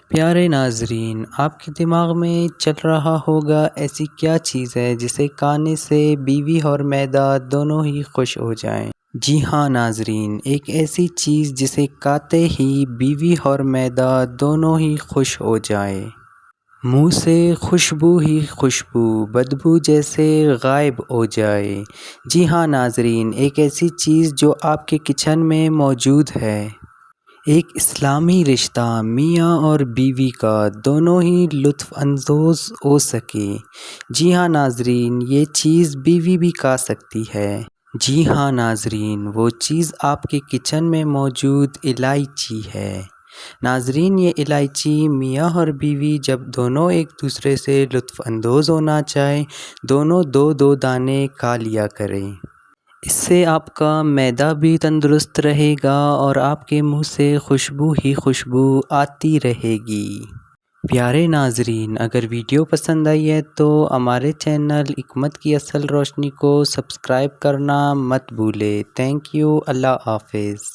پیارے ناظرین، آپ کے دماغ میں چل رہا ہوگا ایسی کیا چیز ہے جسے کھانے سے بیوی اور معدہ دونوں ہی خوش ہو جائیں۔ جی ہاں ناظرین، ایک ایسی چیز جسے کھاتے ہی بیوی اور معدہ دونوں ہی خوش ہو جائیں۔ منہ سے خوشبو ہی خوشبو بدبو جیسے غائب ہو جائے۔ جی ہاں ناظرین، ایک ایسی چیز جو آپ کے کچن میں موجود ہے۔ ایک اسلامی رشتہ میاں اور بیوی کا دونوں ہی لطف اندوز ہو سکے۔ جی ہاں ناظرین، یہ چیز بیوی بھی کھا سکتی ہے۔ جی ہاں ناظرین، وہ چیز آپ کے کچن میں موجود الائچی ہے۔ ناظرین، یہ الائچی میاں اور بیوی جب دونوں ایک دوسرے سے لطف اندوز ہونا چاہیں، دونوں دو دو دانے کھا لیا کریں۔ اس سے آپ کا معدہ بھی تندرست رہے گا اور آپ کے منہ سے خوشبو ہی خوشبو آتی رہے گی۔ پیارے ناظرین، اگر ویڈیو پسند آئی ہے تو ہمارے چینل حکمت کی اصل روشنی کو سبسکرائب کرنا مت بھولیں۔ تھینک یو، اللہ حافظ۔